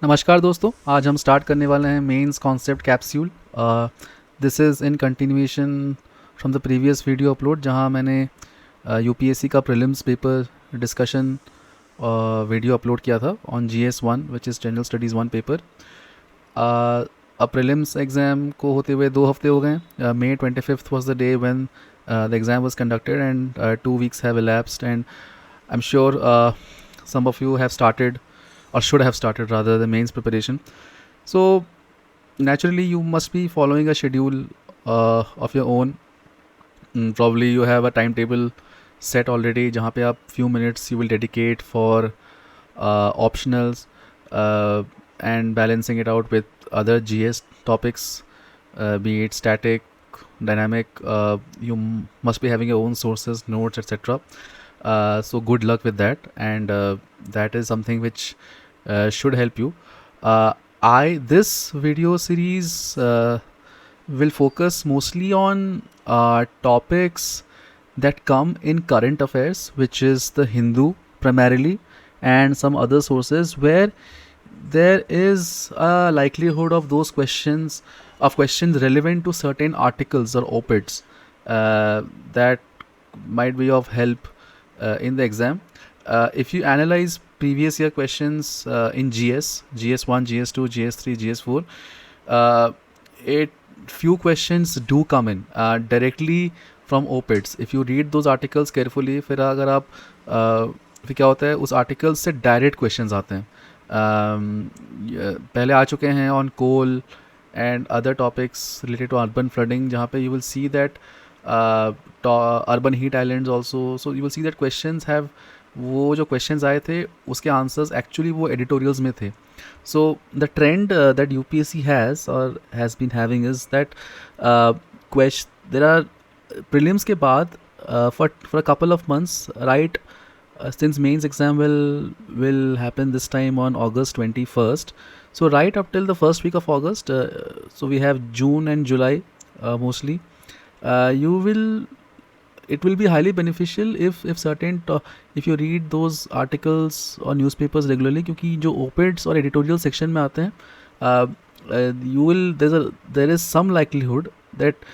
नमस्कार दोस्तों, आज हम स्टार्ट करने वाले हैं mains concept capsule. This is in continuation from the previous video upload, जहां मैंने यूपीएससी का prelims paper discussion video upload किया था on GS one which is general studies one paper. अब प्रीलिम्स एग्ज़ाम को होते हुए 2 हफ्ते हो गए। May 25th was the day when the exam was conducted, and 2 weeks have elapsed, and I'm sure some of you have started, or should have started rather, the mains preparation. So naturally you must be following a schedule of your own. Probably you have a timetable set already, जहाँ पे आप few minutes you will dedicate for optionals and balancing it out with other GS topics, be it static, dynamic. You must be having your own sources, notes, etc. So good luck with that, and that is something which should help you. This video series will focus mostly on topics that come in current affairs, which is the Hindu primarily, and some other sources where there is a likelihood of those questions relevant to certain articles or op-eds that might be of help in the exam. If you analyze previous year questions in GS1, GS2, GS3, GS4, it few questions do come in directly from op-eds. If you read those articles carefully, फिर अगर आप फिर क्या होता है, उस article से direct questions आते हैं. पहले आ चुके हैं on coal and other topics related to urban flooding, जहाँ पे you will see that urban heat islands also. So you will see that questions have, वो जो क्वेश्चंस आए थे उसके आंसर्स एक्चुअली वो एडिटोरियल्स में थे. So the trend that UPSC has or has been having is that there are prelims के बाद for a couple of months, right, since mains exam will happen this time on August 21st. So right up till the first week of August, so we have June and July mostly. It will be highly beneficial if you read those articles or newspapers regularly, क्योंकि जो op-eds और editorial section में आते हैं, there is some likelihood that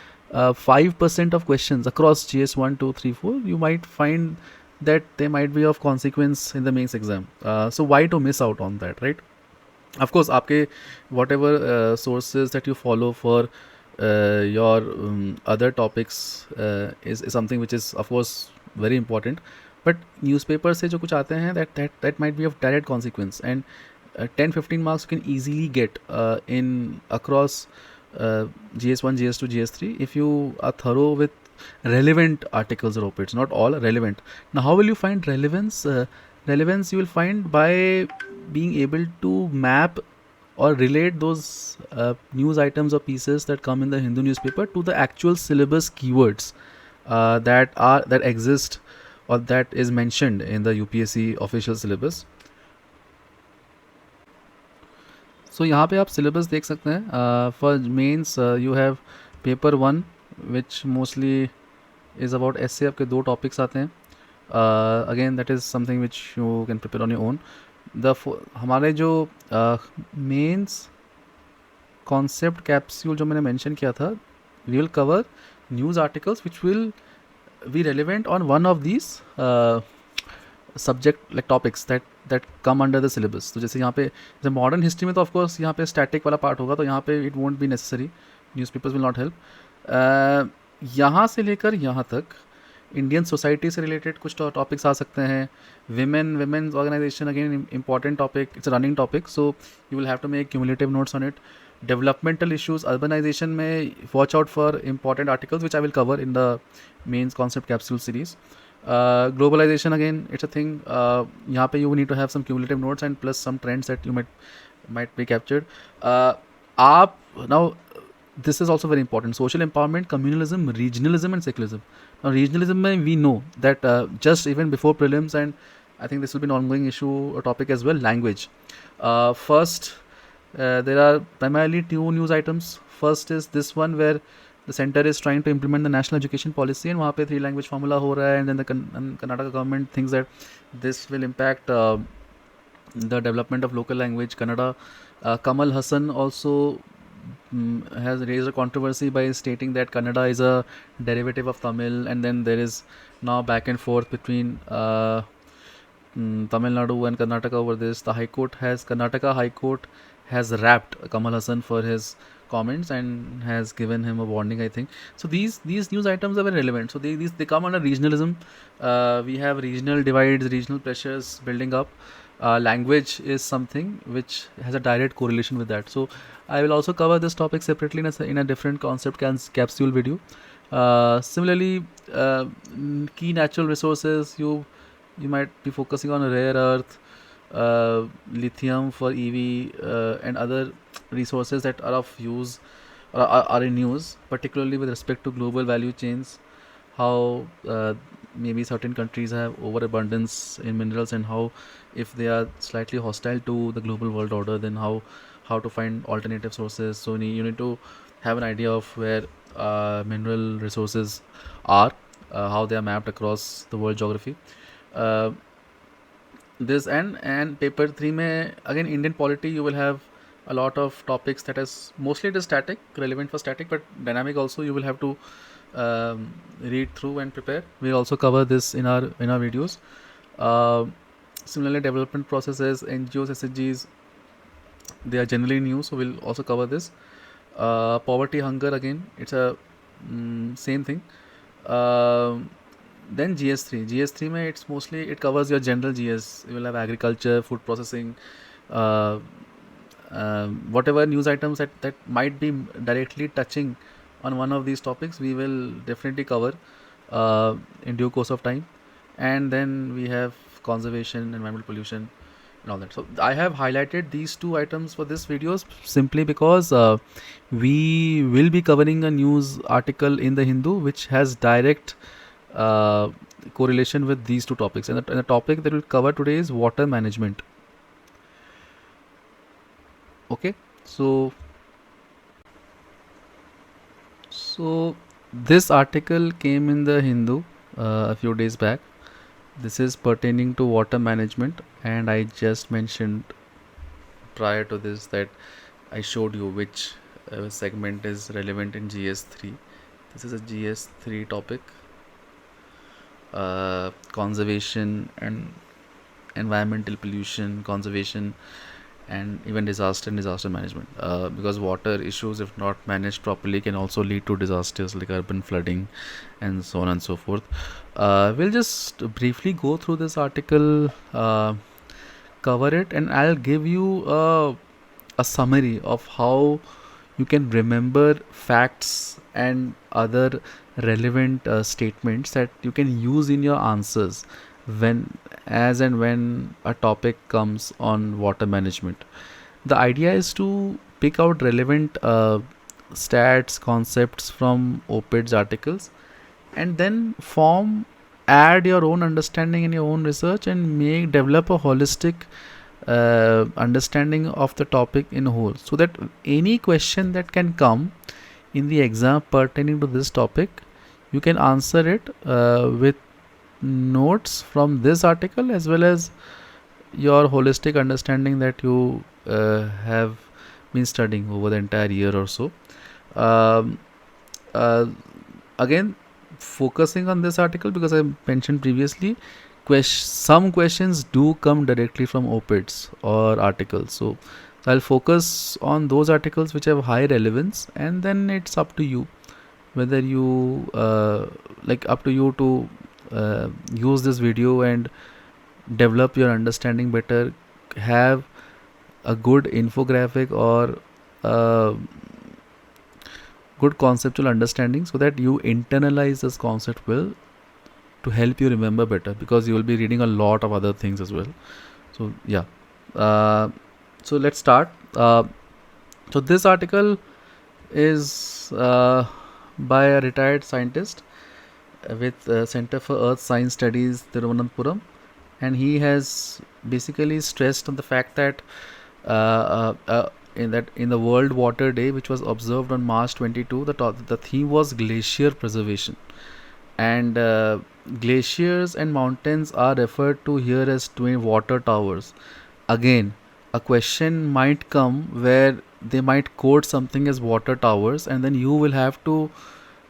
5% of questions across GS 1, 2, 3, 4, you might find that they might be of consequence in the mains exam. So why to miss out on that, right? Of course, आपके whatever sources that you follow for your other topics is something which is of course very important, but newspaper से जो कुछ आते हैं, that might be of direct consequence, and 10-15 marks you can easily get in across GS1, GS2, GS3 if you are thorough with relevant articles or op-eds. Not all, relevant. Now how will you find relevance? Relevance you will find by being able to map or relate those news items or pieces that come in the Hindu newspaper to the actual syllabus keywords that exist or that is mentioned in the UPSC official syllabus. So यहाँ पे आप syllabus देख सकते हैं. For mains you have paper 1 which mostly is about essay. आपके 2 topics आते हैं. Again that is something which you can prepare on your own. हमारे जो मेंस कॉन्सेप्ट कैप्सूल जो मैंने मेंशन किया था, we will cover news articles which will be relevant on one of these subject like topics that come under the syllabus. तो जैसे यहाँ पे जैसे मॉडर्न हिस्ट्री में तो ऑफकोर्स यहाँ पे स्टैटिक वाला पार्ट होगा, तो यहाँ पे it won't be necessary, newspapers will not help. यहाँ से लेकर यहाँ तक इंडियन सोसाइटी से रिलेटेड कुछ टॉपिक्स आ सकते हैं. Women's organization, again important topic, it's a running topic, so you will have to make cumulative notes on it. Developmental issues, urbanization में watch out for important articles which I will cover in the mains concept capsule series. Globalization, again it's a thing, यहाँ पे you need to have some cumulative notes and plus some trends that you might be captured. आप now, this is also very important, social empowerment, communalism, regionalism and secularism. Now regionalism mein we know that just even before prelims, and I think this will be an ongoing issue or topic as well, language. First, there are primarily 2 news items. First is this one where the center is trying to implement the national education policy, and वहाँ पे 3 language formula हो रहा है, and then the Karnataka government thinks that this will impact the development of local language Kannada. Kamal Hassan also has raised a controversy by stating that Kannada is a derivative of Tamil, and then there is now back and forth between Tamil Nadu and Karnataka over this. Karnataka High Court has wrapped Kamal Hassan for his comments and has given him a warning, I think. So these news items are very relevant. So they come under regionalism. We have regional divides, regional pressures building up. Language is something which has a direct correlation with that. So I will also cover this topic separately in a different concept capsule video. Similarly, key natural resources, you might be focusing on rare earth, lithium for EV, and other resources that are of use, are in use, particularly with respect to global value chains. How maybe certain countries have overabundance in minerals, and how, if they are slightly hostile to the global world order, then how to find alternative sources. So you need to have an idea of where mineral resources are, how they are mapped across the world geography. Uh, this and paper 3 mein, again, Indian polity, you will have a lot of topics that is mostly it is static, relevant for static, but dynamic also you will have to read through and prepare. We'll also cover this in our videos. uh, Similarly, development processes, NGOs, SHGs, they are generally new, so we'll also cover this. Poverty, hunger, again, it's a same thing. Then GS3 mein, it's mostly, it covers your general GS. You will have agriculture, food processing, uh, whatever news items that might be directly touching on one of these topics, we will definitely cover in due course of time. And then we have conservation, environmental pollution, and all that. So I have highlighted these two items for this videos simply because we will be covering a news article in the Hindu which has direct uh, correlation with these two topics, and the topic that we'll cover today is water management. Okay, so this article came in the Hindu a few days back. This is pertaining to water management, and I just mentioned prior to this that I showed you which segment is relevant in GS3. This is a GS3 topic, conservation and environmental pollution, conservation, and even disaster and disaster management, because water issues, if not managed properly, can also lead to disasters like urban flooding and so on and so forth. We'll just briefly go through this article, cover it, and I'll give you a summary of how you can remember facts and other relevant statements that you can use in your answers when a topic comes on water management. The idea is to pick out relevant stats, concepts from OPID's articles, and then add your own understanding in your own research, and develop a holistic understanding of the topic in whole, so that any question that can come in the exam pertaining to this topic, you can answer it with notes from this article, as well as your holistic understanding that you have been studying over the entire year or so. Um, uh, Again, focusing on this article, because I mentioned previously, some questions do come directly from OPIDs or articles. So I'll focus on those articles which have high relevance, and then it's up to you whether you up to you to use this video and develop your understanding better, have a good infographic or good conceptual understanding, so that you internalize this concept well, to help you remember better, because you will be reading a lot of other things as well. So yeah, so let's start. So this article is by a retired scientist with Center for Earth Science Studies, Thiruvananthapuram, and he has basically stressed on the fact that in the World Water Day, which was observed on March 22, the theme was glacier preservation, and glaciers and mountains are referred to here as twin water towers, again, a question might come where they might code something as water towers, and then you will have to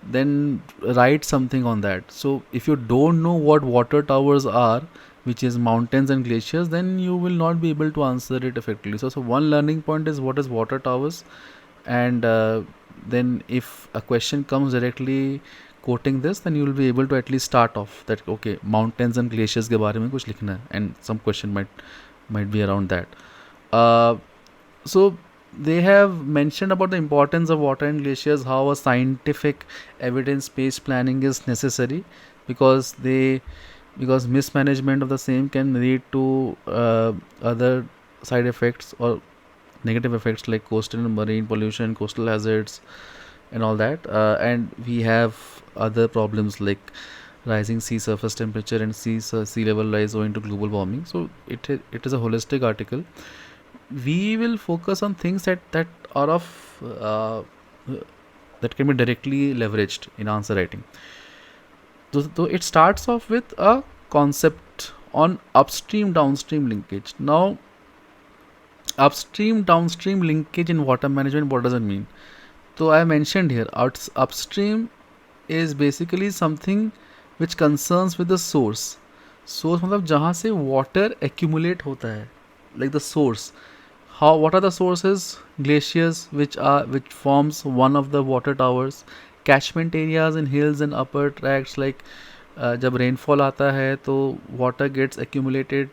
then write something on that. So if you don't know what water towers are, which is mountains and glaciers, then you will not be able to answer it effectively. So one learning point is what is water towers, and then if a question comes directly quoting this, then you will be able to at least start off that okay, mountains and glaciers के बारे में कुछ लिखना है, and some question might be around that. So they have mentioned about the importance of water and glaciers, how a scientific evidence-based planning is necessary, because mismanagement of the same can lead to other side effects or negative effects like coastal and marine pollution, coastal hazards, and all that. And we have other problems like rising sea surface temperature and sea level rise owing to global warming. So it is a holistic article. We will focus on things that are of that can be directly leveraged in answer writing. So it starts off with a concept on upstream downstream linkage. Now, upstream downstream linkage in water management, what does it mean? So I mentioned here, upstream is basically something which concerns with the source. Source मतलब जहाँ से water accumulate होता है, like the source. What are the sources? Glaciers, which forms one of the water towers. Catchment areas in hills and upper tracts, like जब rainfall आता है तो water gets accumulated,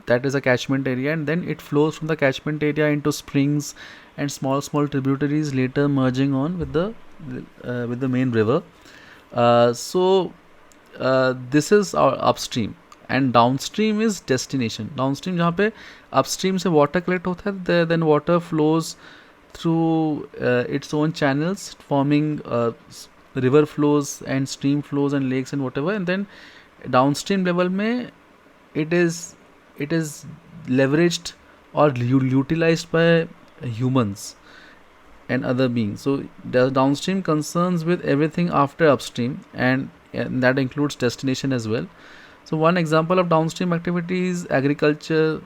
that is a catchment area, and then it flows from the catchment area into springs and small tributaries, later merging on with the main river. This is our upstream, and downstream is destination. Downstream जहाँ पे upstream से water collect होता है, then water flows through its own channels, forming river flows and stream flows and lakes and whatever, and then downstream level में it is leveraged or utilized by humans and other beings. So the downstream concerns with everything after upstream, and that includes destination as well. So one example of downstream activity is agriculture.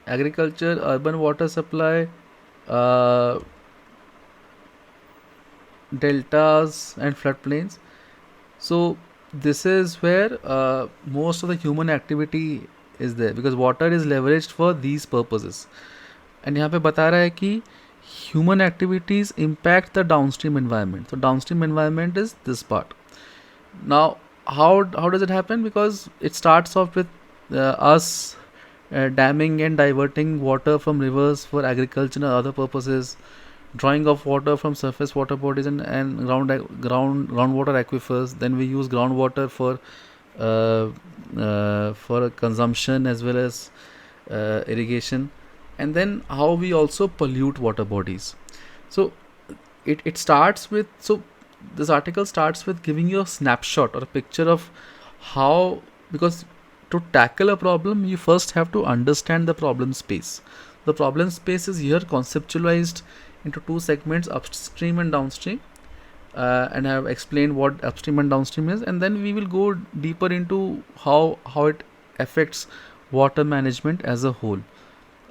Agriculture, urban water supply, deltas and floodplains. So this is where most of the human activity is there, because water is leveraged for these purposes. And यहाँ पे बता रहा है कि human activities impact the downstream environment. So downstream environment is this part. Now how does it happen? Because it starts off with us damming and diverting water from rivers for agriculture and other purposes, drawing of water from surface water bodies and groundwater aquifers. Then we use groundwater for consumption as well as irrigation, and then how we also pollute water bodies. So it starts with, so this article starts with giving you a snapshot or a picture of how, because to tackle a problem you first have to understand the problem space. The problem space is here conceptualized into two segments, upstream and downstream, and I have explained what upstream and downstream is, and then we will go deeper into how it affects water management as a whole.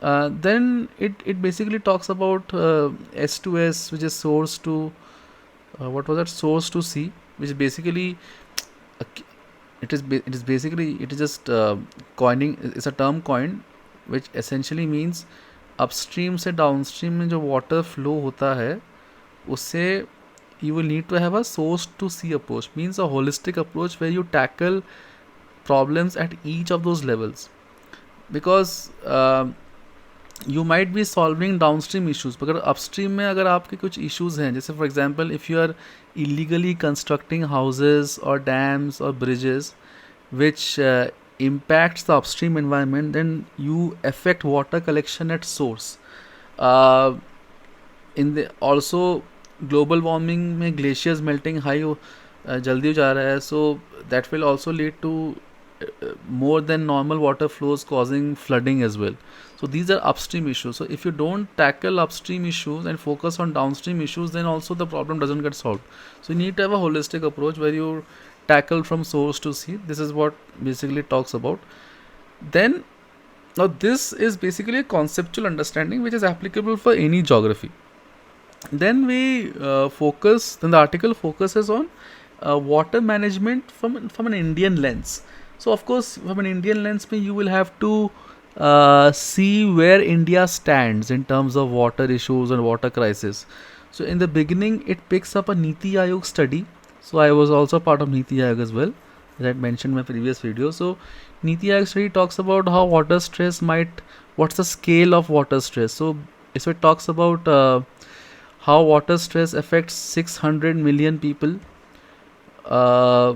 Then it basically talks about S2S, which is source to source to sea, which is basically it is just coining. It's a term coined which essentially means upstream से downstream में जो water flow होता है उससे you will need to have a source to sea approach, means a holistic approach where you tackle problems at each of those levels, because you might be solving downstream issues, but upstream में अगर आपके कुछ issues हैं, जैसे for example if you are illegally constructing houses or dams or bridges which impacts the upstream environment, then you affect water collection at source. Also global warming में glaciers melting high जल्दी हो जा रहा है, so that will also lead to more than normal water flows causing flooding as well. So these are upstream issues. So if you don't tackle upstream issues and focus on downstream issues, then also the problem doesn't get solved. So you need to have a holistic approach where you tackle from source to sea. This is what basically talks about. Then now this is basically a conceptual understanding which is applicable for any geography. Then then the article focuses on water management from an Indian lens. So of course, from an Indian lens, you will have to see where India stands in terms of water issues and water crisis. So in the beginning, it picks up a Niti Aayog study. So I was also part of Niti Aayog as well, as I mentioned in my previous video. So Niti Aayog study talks about how water stress what's the scale of water stress. So it talks about how water stress affects 600 million people, uh,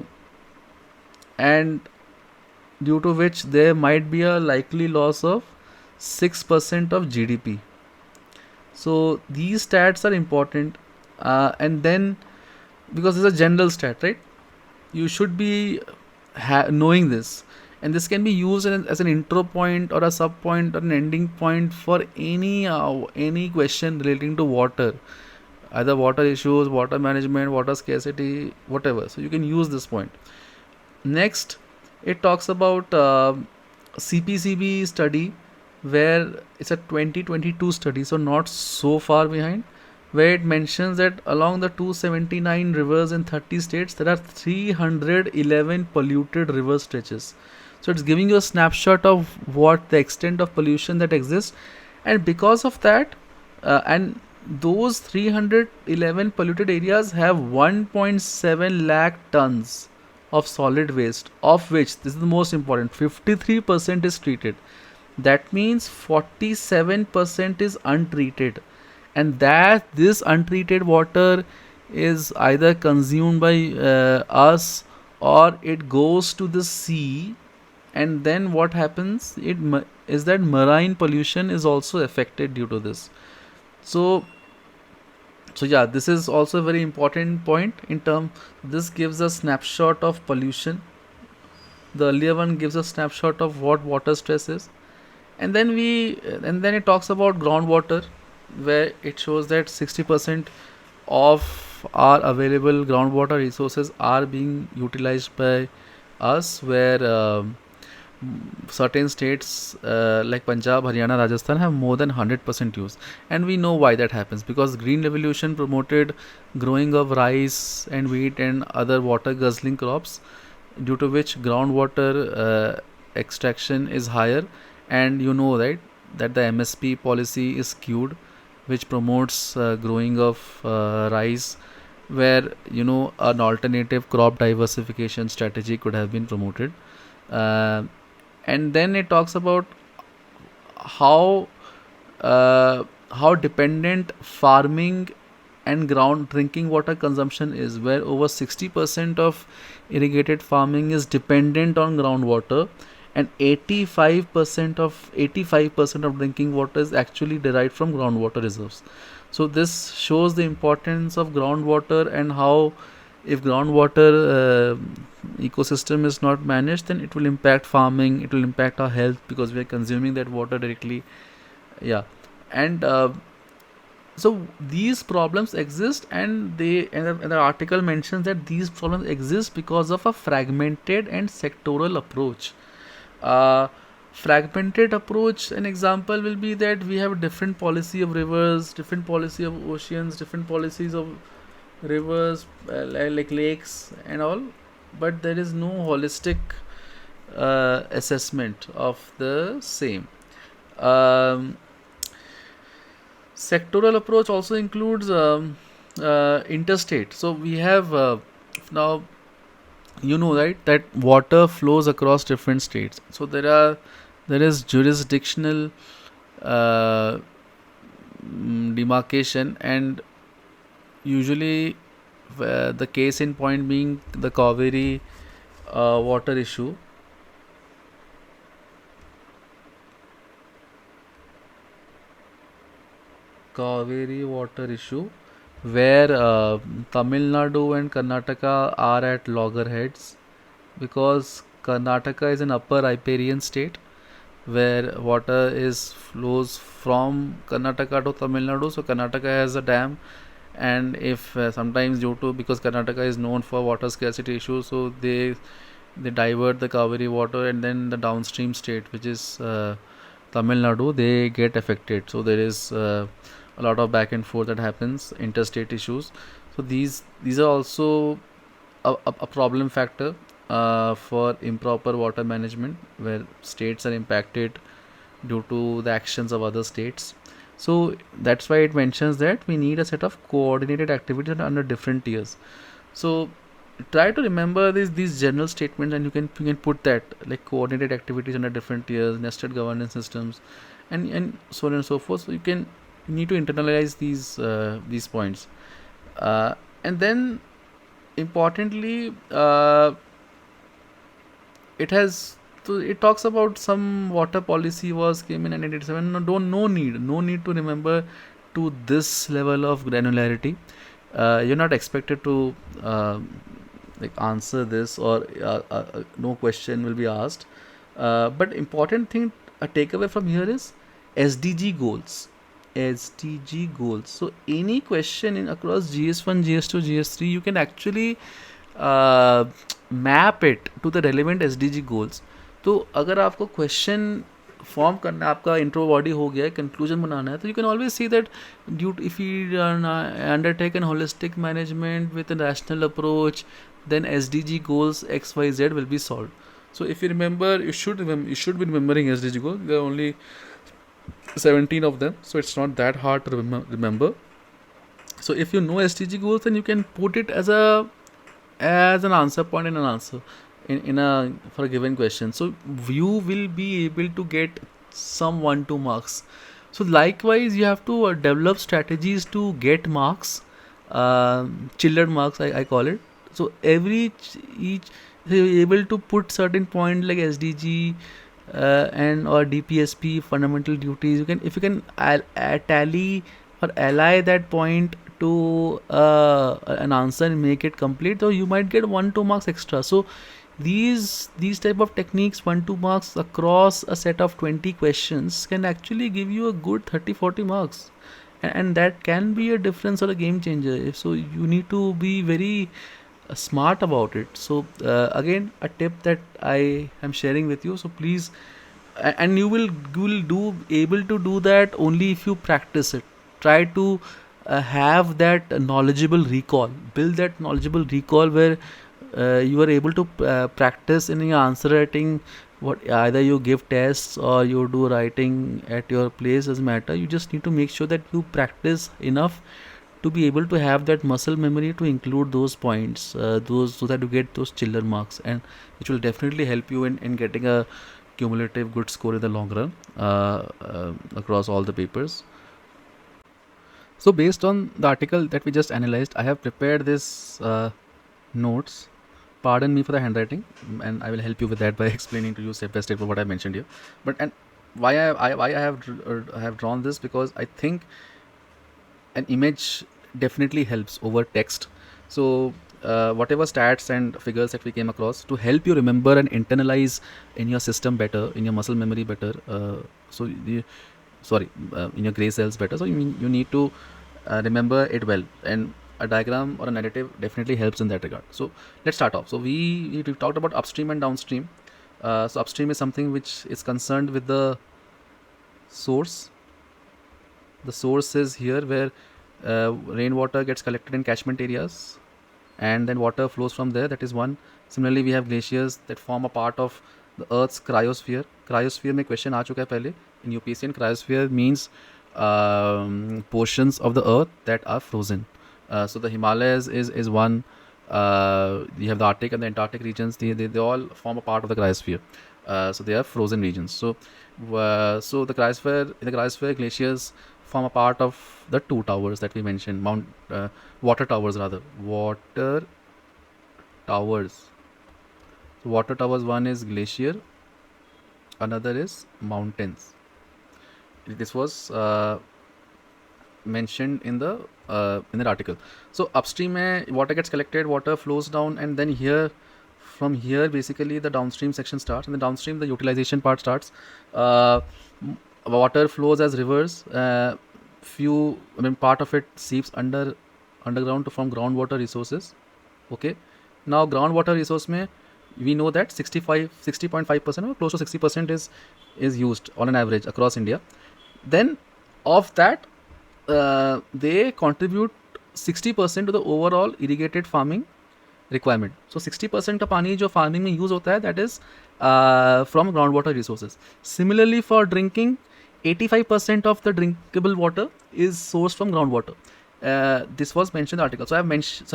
and due to which there might be a likely loss of 6% of GDP. So these stats are important, and then because it's a general stat, right? You should be knowing this, and this can be used as an intro point or a sub point or an ending point for any question relating to water, either water issues, water management, water scarcity, whatever. So you can use this point. Next, it talks about CPCB study, where it's a 2022 study, so not so far behind, where it mentions that along the 279 rivers in 30 states, there are 311 polluted river stretches. So it's giving you a snapshot of what the extent of pollution that exists, and because of that, and those 311 polluted areas have 1.7 lakh tons of solid waste, of which, this is the most important, 53% is treated. That means 47% is untreated, and that this untreated water is either consumed by us, or it goes to the sea. And then what happens is that marine pollution is also affected due to this. So yeah, this is also a very important point in term. This gives a snapshot of pollution. The earlier one gives a snapshot of what water stress is, and then it talks about groundwater, where it shows that 60% of our available groundwater resources are being utilized by us, where certain states like Punjab, Haryana, Rajasthan have more than 100% use. And we know why that happens, because Green Revolution promoted growing of rice and wheat and other water guzzling crops, due to which groundwater extraction is higher. And you know, right, that the MSP policy is skewed, which promotes growing of rice, where an alternative crop diversification strategy could have been promoted. uh, and then it talks about how how dependent farming and ground drinking water consumption is, where over 60% of irrigated farming is dependent on groundwater, and 85% of drinking water is actually derived from groundwater reserves. So this shows the importance of groundwater, and how if groundwater ecosystem is not managed, then it will impact farming, it will impact our health, because we are consuming that water directly. Yeah. And so these problems exist, and the article mentions that these problems exist because of a fragmented and sectoral approach. uh, Fragmented approach, an example will be that we have different policy of rivers, different policy of oceans, different policies of rivers, like lakes and all, but there is no holistic assessment of the same. um, Sectoral approach also includes interstate. So we have now, right, that water flows across different states. So there is jurisdictional uh, demarcation, and usually the case in point being the Kaveri water issue. Where Tamil Nadu and Karnataka are at loggerheads, because Karnataka is an upper riparian state where water is flows from Karnataka to Tamil Nadu. So Karnataka has a dam, and if sometimes due to, because Karnataka is known for water scarcity issues, so they divert the Kaveri water, and then the downstream state, which is Tamil Nadu, they get affected. So there is a lot of back and forth that happens, interstate issues. So these are also a problem factor for improper water management, where states are impacted due to the actions of other states. So that's why it mentions that we need a set of coordinated activities under different tiers. So try to remember these general statements, and you can put that like coordinated activities under different tiers, nested governance systems, and so on and so forth. So you need to internalize these points, and then importantly, it talks about some water policy was came in 1987. No need to remember to this level of granularity. You're not expected to like answer this, or no question will be asked. But important thing, a takeaway from here is SDG goals. SDG goals. So any question in across GS1, GS2, GS3, you can actually map it to the relevant SDG goals. तो अगर आपको question form करना है, आपका intro body हो गया है, conclusion बनाना है, तो you can always see that due if you undertake an holistic management with a rational approach, then SDG goals XYZ will be solved. So if you remember, you should be remembering SDG goals. There are only 17 of them, so it's not that hard to remember. So if you know SDG goals, then you can put it as an answer point in an answer in a for a given question. So you will be able to get some 1-2 marks. So likewise, you have to develop strategies to get marks, chillered marks, I call it. So each so you're able to put certain point like SDG and or DPSP, fundamental duties. If you can tally or ally that point to an answer and make it complete, so you might get 1-2 marks extra. So these type of techniques, 1-2 marks across a set of 20 questions, can actually give you a good 30-40 marks, and that can be a difference or a game changer. So you need to be very smart about it. So again, a tip that I am sharing with you, so please, and you will do able to do that only if you practice it. Try to have that knowledgeable recall, build that knowledgeable recall where you are able to practice in your answer writing. What either you give tests or you do writing at your place doesn't matter. You just need to make sure that you practice enough to be able to have that muscle memory to include those points, those so that you get those chiller marks, and which will definitely help you in getting a cumulative good score in the long run across all the papers. So based on the article that we just analyzed, I have prepared this notes. Pardon me for the handwriting, and I will help you with that by explaining to you step by step what I mentioned here. But and why I have drawn this, because I think an image definitely helps over text. So whatever stats and figures that we came across, to help you remember and internalize in your system better, in your muscle memory better, in your gray cells better. So you need to remember it well, and a diagram or a narrative definitely helps in that regard. So let's start off. So we talked about upstream and downstream. So upstream is something which is concerned with the source. The source is here where rainwater gets collected in catchment areas, and then water flows from there. That is one. Similarly, we have glaciers that form a part of the Earth's cryosphere. Cryosphere में question आ चुका है पहले in UPSC, and cryosphere means portions of the Earth that are frozen. So the Himalayas is one. You have the Arctic and the Antarctic regions. They all form a part of the cryosphere. So they are frozen regions. So the cryosphere glaciers form a part of the two towers that we mentioned, water towers rather. Water towers. So water towers, one is glacier, another is mountains. This was mentioned in the article. So upstream water gets collected, water flows down, and then here from here basically the downstream section starts, and the downstream the utilization part starts. Water flows as rivers. Part of it seeps underground to form groundwater resources. Okay, now groundwater resource mein we know that 60.5% or close to 60% is used on an average across India. Then of that they contribute 60% to the overall irrigated farming requirement. So 60% का पानी जो farming में use होता है that is from groundwater resources. Similarly for drinking, 85% of the drinkable water is sourced from groundwater. This was mentioned in the article. So I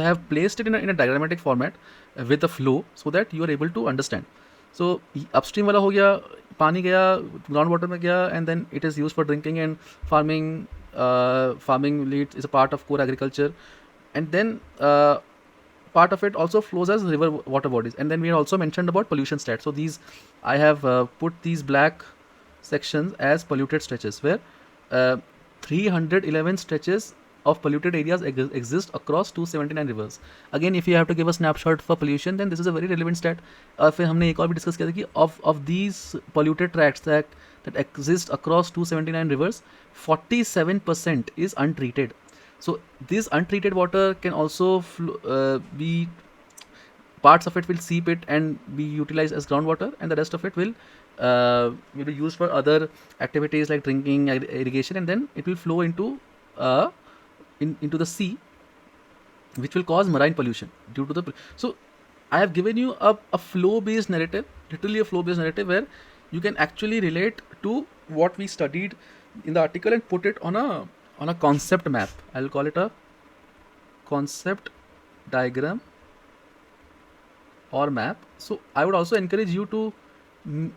have placed it in a diagrammatic format with the flow so that you are able to understand. So upstream वाला हो गया, पानी गया groundwater में गया, and then it is used for drinking and farming. Farming leads is a part of core agriculture, and then part of it also flows as river water bodies. And then we also mentioned about pollution stats. So these I have put these black sections as polluted stretches, where 311 stretches of polluted areas exist across 279 rivers. Again, if you have to give a snapshot for pollution, then this is a very relevant stat. फिर हमने एक और भी discuss किया था कि of these polluted tracts that exist across 279 rivers, 47% is untreated. So this untreated water can also be, parts of it will seep it and be utilized as groundwater, and the rest of it will be used for other activities like drinking, irrigation, and then it will flow into the sea, which will cause marine pollution due to the. So I have given you a flow-based narrative, literally a flow-based narrative, where you can actually relate to what we studied in the article and put it on a concept map. I'll call it a concept diagram or map. So I would also encourage you to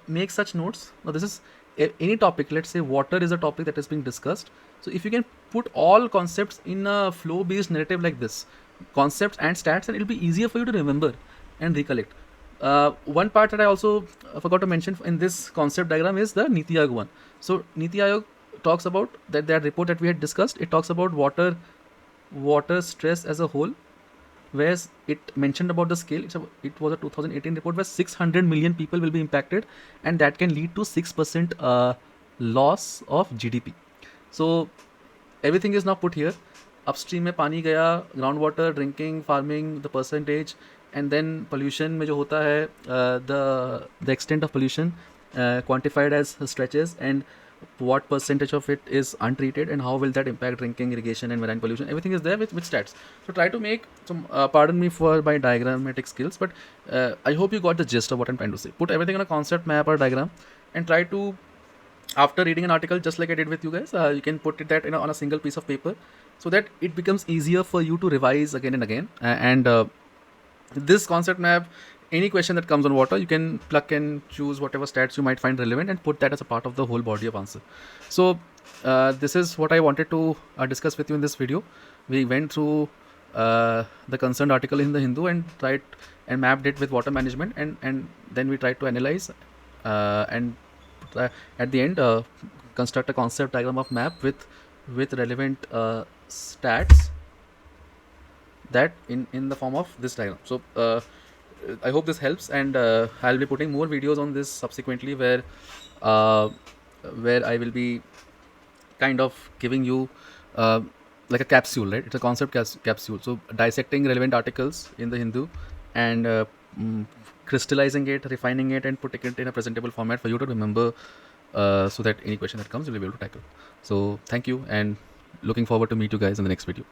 make such notes. Now this is any topic. Let's say water is a topic that is being discussed. So if you can put all concepts in a flow-based narrative like this, concepts and stats, and it'll be easier for you to remember and recollect. One part that I also forgot to mention in this concept diagram is the Niti Aayog one. So Niti Aayog talks about that report that we had discussed. It talks about water stress as a whole, whereas it mentioned about the scale. It was a 2018 report where 600 million people will be impacted, and that can lead to 6% loss of GDP. So everything is now put here. Upstream में पानी गया, ground water, drinking, farming, the percentage, and then pollution में जो होता है the extent of pollution quantified as stretches, and what percentage of it is untreated, and how will that impact drinking, irrigation, and marine pollution. Everything is there with stats. So try to make some, pardon me for my diagrammatic skills, but I hope you got the gist of what I'm trying to say. Put everything on a concept map or diagram, and try to, after reading an article just like I did with you guys, you can put it that on a single piece of paper, so that it becomes easier for you to revise again and again. And this concept map, any question that comes on water, you can pluck and choose whatever stats you might find relevant and put that as a part of the whole body of answer. So this is what I wanted to discuss with you in this video. We went through the concerned article in the Hindu and tried and mapped it with water management, and then we tried to analyze and at the end construct a concept diagram of map with relevant stats that in the form of this diagram. So I hope this helps, and I'll be putting more videos on this subsequently, where I will be kind of giving you like a capsule, right? It's a concept capsule. So dissecting relevant articles in the Hindu and crystallizing it, refining it, and putting it in a presentable format for you to remember, so that any question that comes you'll be able to tackle. So thank you, and looking forward to meet you guys in the next video.